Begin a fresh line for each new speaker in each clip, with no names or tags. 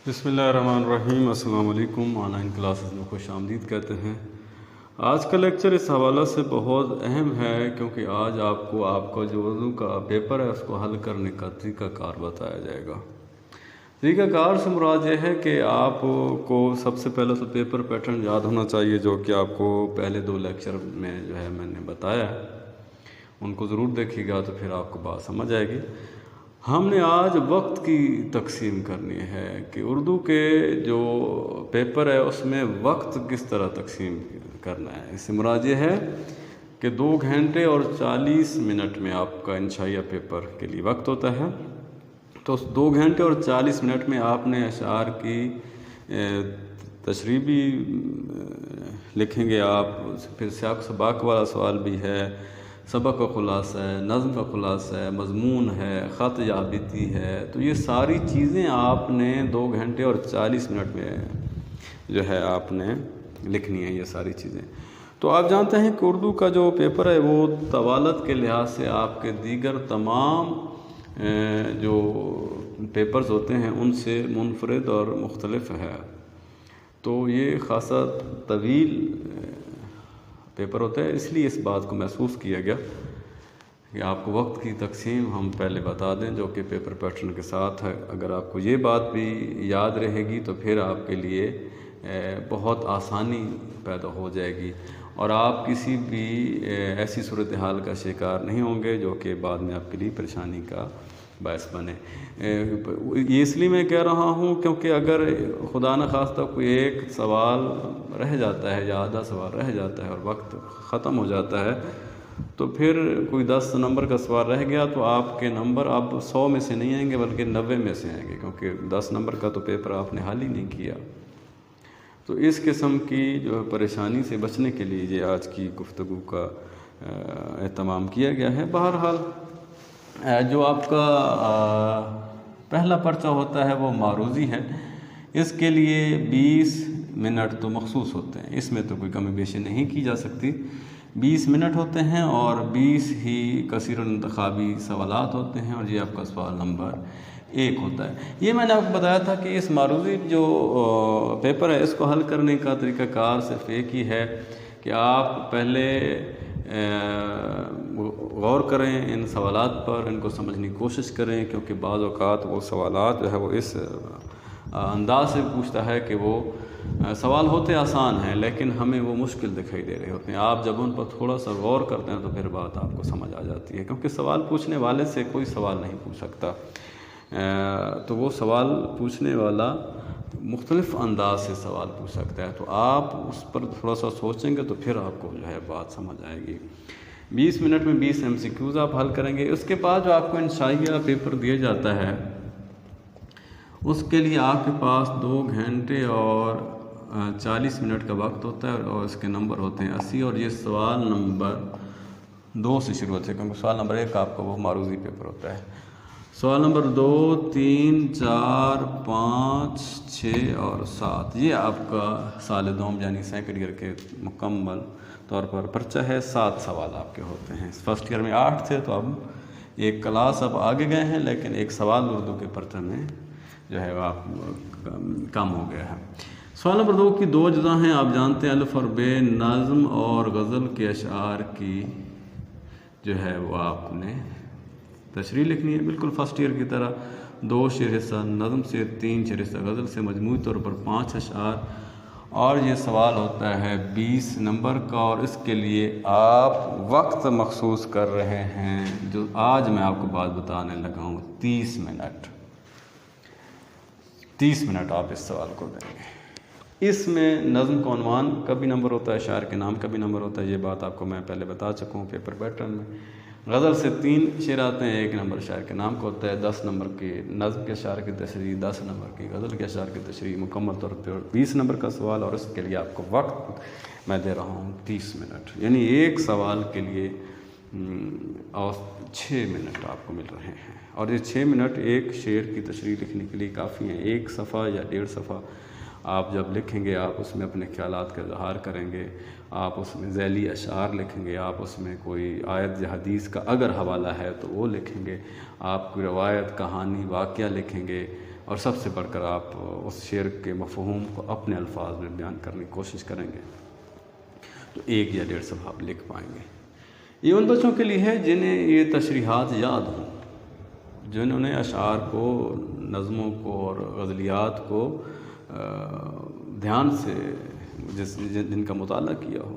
بسم اللہ الرحمن الرحیم۔ السلام علیکم۔ آن لائن کلاسز میں خوش آمدید کہتے ہیں۔ آج کا لیکچر اس حوالہ سے بہت اہم ہے کیونکہ آج آپ کا جو اردو کا پیپر ہے اس کو حل کرنے کا طریقہ کار بتایا جائے گا۔ طریقہ کار سے مراد یہ ہے کہ آپ کو سب سے پہلے تو پیپر پیٹرن یاد ہونا چاہیے، جو کہ آپ کو پہلے 2 لیکچر میں میں نے بتایا ہے، ان کو ضرور دیکھیے گا تو پھر آپ کو بات سمجھ آئے گی۔ ہم نے آج وقت کی تقسیم کرنی ہے کہ اردو کے جو پیپر ہے اس میں وقت کس طرح تقسیم کرنا ہے۔ اس سے مراد یہ ہے کہ 2 گھنٹے اور 40 منٹ میں آپ کا انشائیہ پیپر کے لیے وقت ہوتا ہے، تو اس 2 گھنٹے اور 40 منٹ میں آپ نے اشعار کی تشریح بھی لکھیں گے، آپ پھر سیاق و سباق والا سوال بھی ہے، سبق کا خلاصہ ہے، نظم کا خلاصہ ہے، مضمون ہے، خط یابتی ہے، تو یہ ساری چیزیں آپ نے 2 گھنٹے اور 40 منٹ میں جو ہے آپ نے لکھنی ہے یہ ساری چیزیں۔ تو آپ جانتے ہیں کہ اردو کا جو پیپر ہے وہ طوالت کے لحاظ سے آپ کے دیگر تمام جو پیپرز ہوتے ہیں ان سے منفرد اور مختلف ہے، تو یہ خاصا طویل پیپر ہوتا ہے، اس لیے اس بات کو محسوس کیا گیا کہ آپ کو وقت کی تقسیم ہم پہلے بتا دیں جو کہ پیپر پیٹرن کے ساتھ ہے۔ اگر آپ کو یہ بات بھی یاد رہے گی تو پھر آپ کے لیے بہت آسانی پیدا ہو جائے گی اور آپ کسی بھی ایسی صورتحال کا شکار نہیں ہوں گے جو کہ بعد میں آپ کے لیے پریشانی کا باعث بنے۔ یہ اس لیے میں کہہ رہا ہوں کیونکہ اگر خدا نخواستہ کوئی ایک سوال رہ جاتا ہے یا آدھا سوال رہ جاتا ہے اور وقت ختم ہو جاتا ہے تو پھر کوئی 10 نمبر کا سوال رہ گیا تو آپ کے نمبر اب 100 میں سے نہیں آئیں گے بلکہ 90 میں سے آئیں گے، کیونکہ 10 نمبر کا تو پیپر آپ نے حل ہی نہیں کیا۔ تو اس قسم کی جو پریشانی سے بچنے کے لیے یہ آج کی گفتگو کا اہتمام کیا گیا ہے۔ بہرحال جو آپ کا پہلا پرچہ ہوتا ہے وہ معروضی ہے، اس کے لیے 20 منٹ تو مخصوص ہوتے ہیں، اس میں تو کوئی کمی بیشی نہیں کی جا سکتی۔ 20 منٹ ہوتے ہیں اور 20 ہی کثیر الانتخابی سوالات ہوتے ہیں اور یہ آپ کا سوال نمبر 1 ہوتا ہے۔ یہ میں نے آپ کو بتایا تھا کہ اس معروضی جو پیپر ہے اس کو حل کرنے کا طریقہ کار صرف ایک ہی ہے کہ آپ پہلے غور کریں ان سوالات پر، ان کو سمجھنے کی کوشش کریں، کیونکہ بعض اوقات وہ سوالات جو ہے وہ اس انداز سے پوچھتا ہے کہ وہ سوال ہوتے آسان ہیں لیکن ہمیں وہ مشکل دکھائی دے رہے ہوتے ہیں۔ آپ جب ان پر تھوڑا سا غور کرتے ہیں تو پھر بات آپ کو سمجھ آ جاتی ہے، کیونکہ سوال پوچھنے والے سے کوئی سوال نہیں پوچھ سکتا، تو وہ سوال پوچھنے والا مختلف انداز سے سوال پوچھ سکتا ہے، تو آپ اس پر تھوڑا سا سوچیں گے تو پھر آپ کو جو ہے بات سمجھ آئے گی۔ 20 منٹ میں 20 MCQs آپ حل کریں گے۔ اس کے بعد جو آپ کو انشائیہ پیپر دیا جاتا ہے اس کے لیے آپ کے پاس 2 گھنٹے اور 40 منٹ کا وقت ہوتا ہے اور اس کے نمبر ہوتے ہیں 80، اور یہ سوال نمبر 2 سے شروع ہوتے ہیں کیونکہ سوال نمبر 1 آپ کا وہ معروضی پیپر ہوتا ہے۔ سوال نمبر 2، 3، 4، 5، 6 اور 7 یہ آپ کا سال دوم یعنی سیکنڈ ایئر کے مکمل طور پر پرچہ ہے۔ 7 سوال آپ کے ہوتے ہیں۔ فرسٹ ایئر میں 8 تھے تو اب ایک کلاس اب آگے گئے ہیں، لیکن ایک سوال اردو کے پرچہ میں جو ہے آپ کم ہو گیا ہے۔ سوال نمبر 2 کی 2 اجزاء ہیں، آپ جانتے ہیں الف اور ب، نظم اور غزل کے اشعار کی جو ہے وہ آپ نے تشریح لکھنی ہے، بالکل فرسٹ ایئر کی طرح 2 شعر حصہ نظم سے، 3 شعر حصہ غزل سے، مجموعی طور پر 5 اشعار، اور یہ سوال ہوتا ہے 20 نمبر کا، اور اس کے لیے آپ وقت مخصوص کر رہے ہیں جو آج میں آپ کو بات بتانے لگا ہوں، 30 منٹ۔ 30 منٹ آپ اس سوال کو دیں گے۔ اس میں نظم کا عنوان کا بھی نمبر ہوتا ہے، شاعر کے نام کا بھی نمبر ہوتا ہے، یہ بات آپ کو میں پہلے بتا چکا ہوں پیپر پیٹرن میں۔ غزل سے 3 شعر آتے ہیں، 1 نمبر شاعر کے نام کا ہوتا ہے، 10 نمبر کی نظم کے اشعار کی تشریح، 10 نمبر کی غزل کے اشعار کی تشریح، مکمل طور پر 20 نمبر کا سوال، اور اس کے لیے آپ کو وقت میں دے رہا ہوں 30 منٹ، یعنی ایک سوال کے لیے 6 منٹ آپ کو مل رہے ہیں، اور یہ 6 منٹ ایک شعر کی تشریح لکھنے کے لیے کافی ہیں۔ 1 صفحہ یا 1.5 صفحہ آپ جب لکھیں گے، آپ اس میں اپنے خیالات کا اظہار کریں گے، آپ اس میں ذیلی اشعار لکھیں گے، آپ اس میں کوئی آیت یا حدیث کا اگر حوالہ ہے تو وہ لکھیں گے، آپ کوئی روایت، کہانی، واقعہ لکھیں گے، اور سب سے بڑھ کر آپ اس شعر کے مفہوم کو اپنے الفاظ میں بیان کرنے کی کوشش کریں گے تو 1 یا 1.5 صفحہ آپ لکھ پائیں گے۔ یہ ان بچوں کے لیے ہے جنہیں یہ تشریحات یاد ہوں، جنہوں نے اشعار کو، نظموں کو اور غزلیات کو دھیان سے جن کا مطالعہ کیا ہو،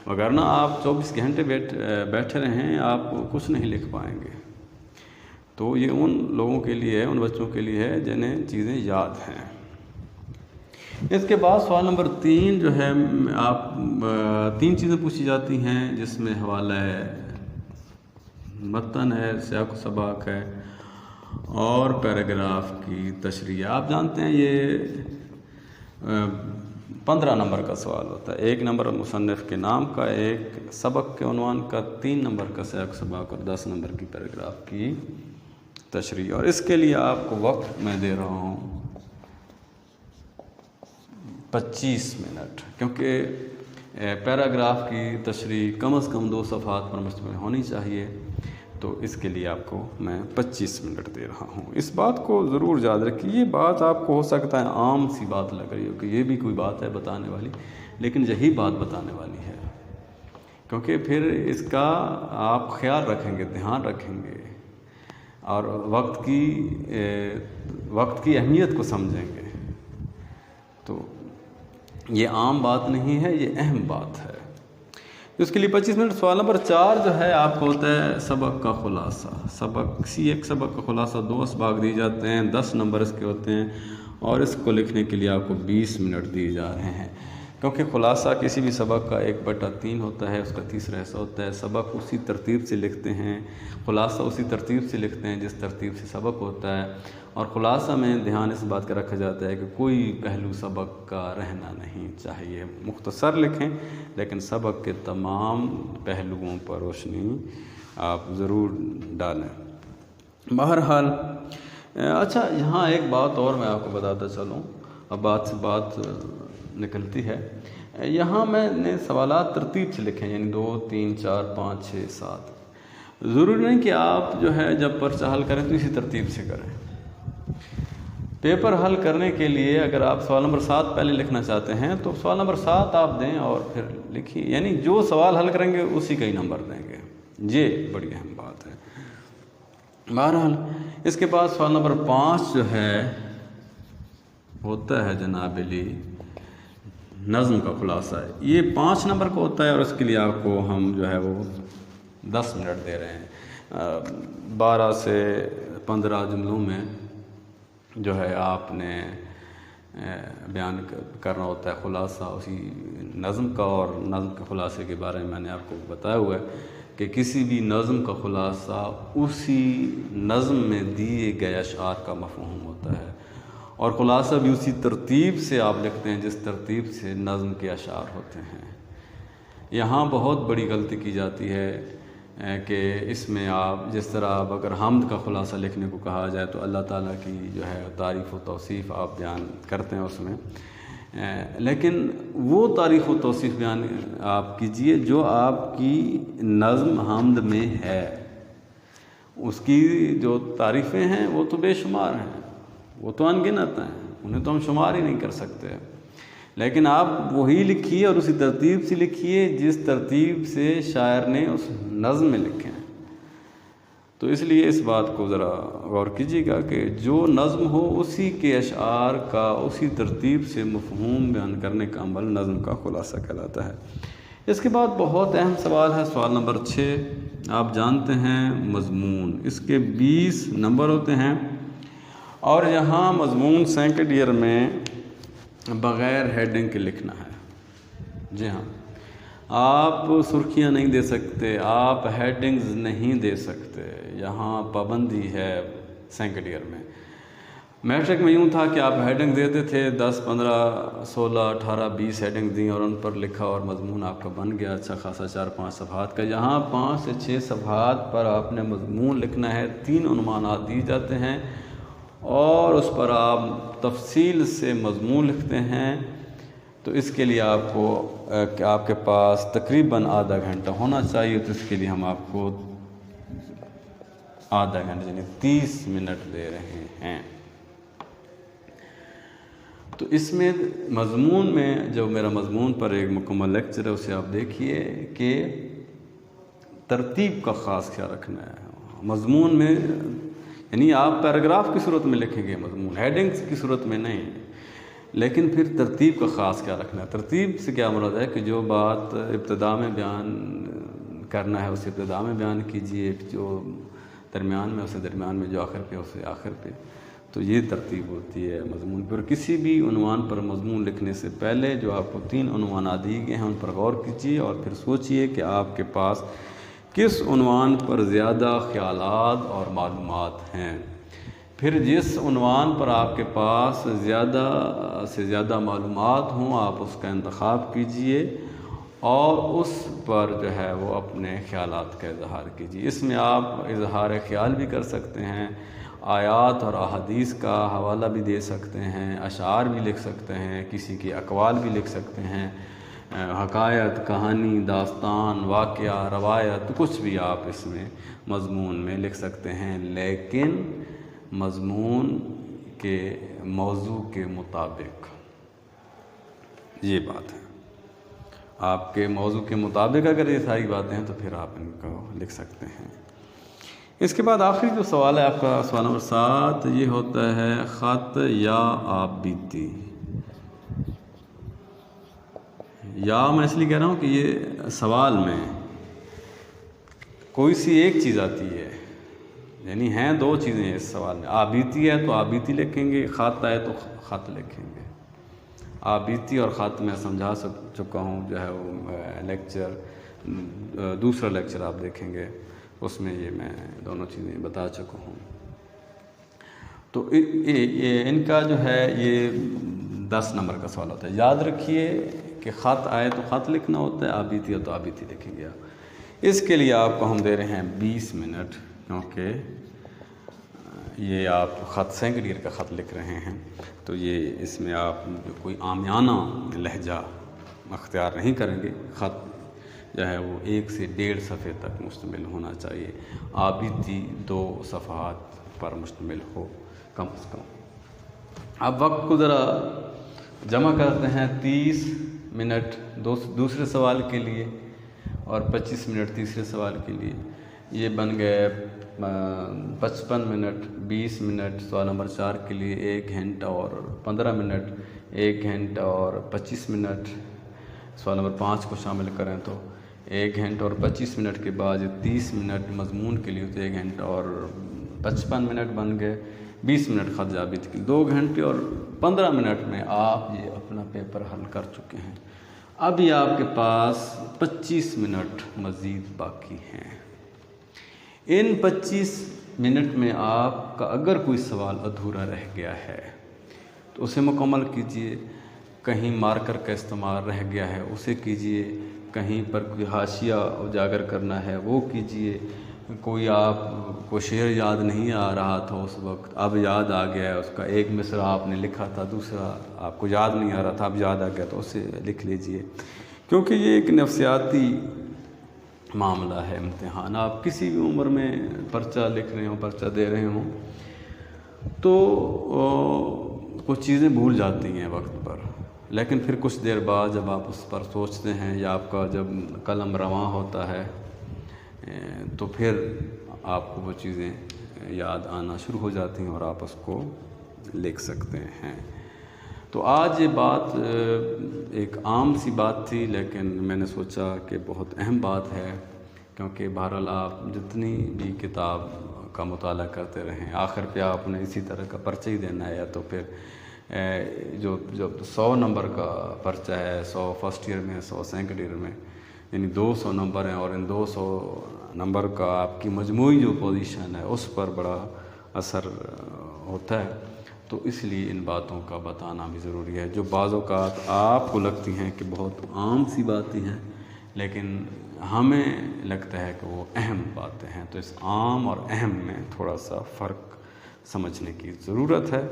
وگرنہ آپ 24 گھنٹے بیٹھے رہیں آپ کچھ نہیں لکھ پائیں گے۔ تو یہ ان لوگوں کے لیے ہے، ان بچوں کے لیے ہے جنہیں چیزیں یاد ہیں۔ اس کے بعد سوال نمبر 3 جو ہے، آپ 3 چیزیں پوچھی جاتی ہیں جس میں حوالہ ہے، متن ہے، سیاق و سباق ہے اور پیراگراف کی تشریح۔ آپ جانتے ہیں یہ 15 نمبر کا سوال ہوتا ہے، 1 نمبر مصنف کے نام کا، 1 سبق کے عنوان کا، 3 نمبر کا سیاق و سباق اور 10 نمبر کی پیراگراف کی تشریح۔ اور اس کے لیے آپ کو وقت میں دے رہا ہوں 25 منٹ، کیونکہ پیراگراف کی تشریح کم از کم 2 صفحات پر مشتمل ہونی چاہیے، تو اس کے لیے آپ کو میں 25 منٹ دے رہا ہوں۔ اس بات کو ضرور یاد رکھیے، یہ بات آپ کو ہو سکتا ہے عام سی بات لگ رہی ہو کہ یہ بھی کوئی بات ہے بتانے والی، لیکن یہی بات بتانے والی ہے، کیونکہ پھر اس کا آپ خیال رکھیں گے، دھیان رکھیں گے اور وقت کی اہمیت کو سمجھیں گے۔ تو یہ عام بات نہیں ہے، یہ اہم بات ہے۔ اس کے لیے 25 منٹ۔ سوال نمبر 4 جو ہے آپ کو ہوتا ہے سبق کا خلاصہ۔ کسی ایک سبق کا خلاصہ 2 اسباق دی جاتے ہیں، 10 نمبر اس کے ہوتے ہیں اور اس کو لکھنے کے لیے آپ کو 20 منٹ دیے جا رہے ہیں، کیونکہ خلاصہ کسی بھی سبق کا 1/3 ہوتا ہے، اس کا تیسرا حصہ ہوتا ہے۔ سبق اسی ترتیب سے لکھتے ہیں، خلاصہ اسی ترتیب سے لکھتے ہیں جس ترتیب سے سبق ہوتا ہے، اور خلاصہ میں دھیان اس بات کا رکھا جاتا ہے کہ کوئی پہلو سبق کا رہنا نہیں چاہیے۔ مختصر لکھیں لیکن سبق کے تمام پہلوؤں پر روشنی آپ ضرور ڈالیں۔ بہرحال اچھا، یہاں ایک بات اور میں آپ کو بتاتا چلوں، اب بات سے بات نکلتی ہے۔ یہاں میں نے سوالات ترتیب سے لکھے، یعنی 2 3 4 5 6 7۔ ضروری نہیں کہ آپ جو ہے جب پرچہ حل کریں تو اسی ترتیب سے کریں۔ پیپر حل کرنے کے لیے اگر آپ سوال نمبر 7 پہلے لکھنا چاہتے ہیں تو سوال نمبر 7 آپ دیں اور پھر لکھیے، یعنی جو سوال حل کریں گے اسی کا ہی نمبر دیں گے۔ یہ بڑی اہم بات ہے۔ بہرحال اس کے بعد سوال نمبر 5 جو ہے ہوتا ہے جناب علی نظم کا خلاصہ ہے۔ یہ 5 نمبر کا ہوتا ہے اور اس کے لیے آپ کو ہم جو ہے وہ 10 منٹ دے رہے ہیں۔ 12 سے 15 جملوں میں جو ہے آپ نے بیان کرنا ہوتا ہے خلاصہ اسی نظم کا، اور نظم کے خلاصے کے بارے میں نے آپ کو بتایا ہوا ہے کہ کسی بھی نظم کا خلاصہ اسی نظم میں دیے گئے اشعار کا مفہوم ہوتا ہے، اور خلاصہ بھی اسی ترتیب سے آپ لکھتے ہیں جس ترتیب سے نظم کے اشعار ہوتے ہیں۔ یہاں بہت بڑی غلطی کی جاتی ہے کہ اس میں آپ جس طرح آپ اگر حمد کا خلاصہ لکھنے کو کہا جائے تو اللہ تعالیٰ کی جو ہے تعریف و توصیف آپ بیان کرتے ہیں اس میں، لیکن وہ تعریف و توصیف بیان آپ کیجئے جو آپ کی نظم حمد میں ہے۔ اس کی جو تعریفیں ہیں وہ تو بے شمار ہیں، وہ تو ان گنت ہیں، انہیں تو ہم شمار ہی نہیں کر سکتے، لیکن آپ وہی لکھیے اور اسی ترتیب سے لکھیے جس ترتیب سے شاعر نے اس نظم میں لکھے ہیں۔ تو اس لیے اس بات کو ذرا غور کیجیے گا کہ جو نظم ہو اسی کے اشعار کا اسی ترتیب سے مفہوم بیان کرنے کا عمل نظم کا خلاصہ کہلاتا ہے۔ اس کے بعد بہت اہم سوال ہے سوال نمبر 6۔ آپ جانتے ہیں مضمون، اس کے 20 نمبر ہوتے ہیں، اور یہاں مضمون سیکنڈ ایئر میں بغیر ہیڈنگ کے لکھنا ہے۔ جی ہاں، آپ سرخیاں نہیں دے سکتے، آپ ہیڈنگز نہیں دے سکتے، یہاں پابندی ہے سیکنڈ ایئر میں۔ میٹرک میں یوں تھا کہ آپ ہیڈنگ دیتے تھے، 10 15 16 18 20 ہیڈنگ دیں اور ان پر لکھا اور مضمون آپ کا بن گیا اچھا خاصا 4-5 صفحات کا۔ یہاں 5 سے 6 صفحات پر آپ نے مضمون لکھنا ہے، 3 عنوانات دی جاتے ہیں اور اس پر آپ تفصیل سے مضمون لکھتے ہیں۔ تو اس کے لیے آپ کو آپ کے پاس تقریباً آدھا گھنٹہ ہونا چاہیے، تو اس کے لیے ہم آپ کو آدھا گھنٹہ یعنی 30 منٹ دے رہے ہیں۔ تو اس میں مضمون میں جو میرا مضمون پر ایک مکمل لیکچر ہے اسے آپ دیکھیے کہ ترتیب کا خاص خیال رکھنا ہے مضمون میں، یعنی آپ پیراگراف کی صورت میں لکھیں گے مضمون، ہیڈنگز کی صورت میں نہیں، لیکن پھر ترتیب کا خاص خیال رکھنا ہے۔ ترتیب سے کیا مراد ہے کہ جو بات ابتدا میں بیان کرنا ہے اسے ابتدا میں بیان کیجئے، جو درمیان میں اسے درمیان میں، جو آخر پہ اسے آخر پہ۔ تو یہ ترتیب ہوتی ہے مضمون پر۔ کسی بھی عنوان پر مضمون لکھنے سے پہلے جو آپ کو 3 عنوانات دیے گئے ہیں ان پر غور کیجیے اور پھر سوچئے کہ آپ کے پاس کس عنوان پر زیادہ خیالات اور معلومات ہیں۔ پھر جس عنوان پر آپ کے پاس زیادہ سے زیادہ معلومات ہوں آپ اس کا انتخاب کیجئے اور اس پر جو ہے وہ اپنے خیالات کا اظہار کیجیے۔ اس میں آپ اظہار خیال بھی کر سکتے ہیں، آیات اور احادیث کا حوالہ بھی دے سکتے ہیں، اشعار بھی لکھ سکتے ہیں، کسی کے اقوال بھی لکھ سکتے ہیں، حکایت، کہانی، داستان، واقعہ، روایت، کچھ بھی آپ اس میں مضمون میں لکھ سکتے ہیں، لیکن مضمون کے موضوع کے مطابق۔ یہ بات ہے، آپ کے موضوع کے مطابق اگر یہ ساری باتیں ہیں تو پھر آپ ان کو لکھ سکتے ہیں۔ اس کے بعد آخری جو سوال ہے آپ کا سوال نمبر 7، یہ ہوتا ہے خط یا آپ بیتی۔ یا میں اس لیے کہہ رہا ہوں کہ یہ سوال میں کوئی سی ایک چیز آتی ہے، یعنی ہیں 2 چیزیں اس سوال میں، آپ بیتی ہے تو آپ بیتی لکھیں گے، خط ہے تو خط لکھیں گے۔ آپ بیتی اور خط میں سمجھا چکا ہوں، جو ہے وہ لیکچر، دوسرا لیکچر آپ دیکھیں گے، اس میں یہ میں دونوں چیزیں بتا چکا ہوں۔ تو ان کا جو ہے یہ 10 نمبر کا سوال ہوتا ہے۔ یاد رکھیے کہ خط آئے تو خط لکھنا ہوتا ہے، آپ بیتی ہے تو آپ بیتی لکھیں گے۔ اس کے لیے آپ کو ہم دے رہے ہیں 20 منٹ، کیونکہ یہ آپ خط سینکڑیر کا خط لکھ رہے ہیں، تو یہ اس میں آپ کوئی عامیانہ لہجہ اختیار نہیں کریں گے۔ خط جو ہے وہ 1 سے 1.5 صفحے تک مشتمل ہونا چاہیے، آپ بیتی 2 صفحات پر مشتمل ہو کم از کم۔ اب وقت کو ذرا جمع کرتے ہیں، 30 منٹ دوسرے سوال کے لیے اور 25 منٹ تیسرے سوال کے لیے، یہ بن گئے 55 منٹ۔ 20 منٹ سوال نمبر 4 کے لیے، 1 گھنٹہ اور 15 منٹ، 1 گھنٹہ اور 25 منٹ۔ سوال نمبر 5 کو شامل کریں تو 1 گھنٹہ اور 25 منٹ کے بعد 30 منٹ مضمون کے لیے، تو 1 گھنٹہ اور 55 منٹ بن گئے۔ 20 منٹ خط جابت کے لیے، 2 گھنٹے اور 15 منٹ میں آپ یہ اپنا پیپر حل کر چکے ہیں۔ اب یہ آپ کے پاس 25 منٹ مزید باقی ہیں۔ ان 25 منٹ میں آپ کا اگر کوئی سوال ادھورا رہ گیا ہے تو اسے مکمل کیجئے، کہیں مارکر کا استعمال رہ گیا ہے اسے کیجئے، کہیں پر کوئی حاشیہ اجاگر کرنا ہے وہ کیجئے، کوئی آپ کو شعر یاد نہیں آ رہا تھا اس وقت، اب یاد آ گیا ہے، اس کا ایک مصرع آپ نے لکھا تھا، دوسرا آپ کو یاد نہیں آ رہا تھا، اب یاد آ گیا تو اسے لکھ لیجئے، کیونکہ یہ ایک نفسیاتی معاملہ ہے امتحان۔ آپ کسی بھی عمر میں پرچہ لکھ رہے ہوں، پرچہ دے رہے ہوں تو کچھ چیزیں بھول جاتی ہیں وقت پر، لیکن پھر کچھ دیر بعد جب آپ اس پر سوچتے ہیں یا آپ کا جب قلم رواں ہوتا ہے تو پھر آپ کو وہ چیزیں یاد آنا شروع ہو جاتی ہیں اور آپ اس کو لکھ سکتے ہیں۔ تو آج یہ بات ایک عام سی بات تھی، لیکن میں نے سوچا کہ بہت اہم بات ہے، کیونکہ بہرحال آپ جتنی بھی کتاب کا مطالعہ کرتے رہیں، آخر پہ آپ نے اسی طرح کا پرچہ ہی دینا ہے، یا تو پھر جو 100 نمبر کا پرچہ ہے، 100 فرسٹ ایئر میں، 100 سیکنڈ ایئر میں، یعنی 200 نمبر ہیں، اور ان 200 نمبر کا آپ کی مجموعی جو پوزیشن ہے اس پر بڑا اثر ہوتا ہے، تو اس لیے ان باتوں کا بتانا بھی ضروری ہے، جو بعض اوقات آپ کو لگتی ہیں کہ بہت عام سی باتیں ہیں، لیکن ہمیں لگتا ہے کہ وہ اہم باتیں ہیں، تو اس عام اور اہم میں تھوڑا سا فرق سمجھنے کی ضرورت ہے۔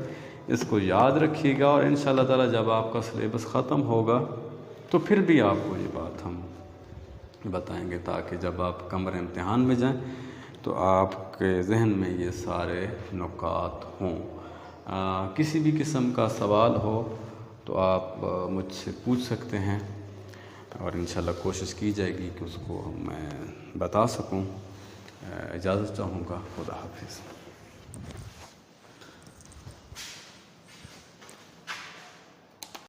اس کو یاد رکھیے گا، اور انشاءاللہ تعالی جب آپ کا سلیبس ختم ہوگا تو پھر بھی آپ کو یہ بات ہم بتائیں گے، تاکہ جب آپ کمرے امتحان میں جائیں تو آپ کے ذہن میں یہ سارے نکات ہوں۔ کسی بھی قسم کا سوال ہو تو آپ مجھ سے پوچھ سکتے ہیں اور انشاءاللہ کوشش کی جائے گی کہ اس کو میں بتا سکوں۔ اجازت چاہوں گا، خدا حافظ۔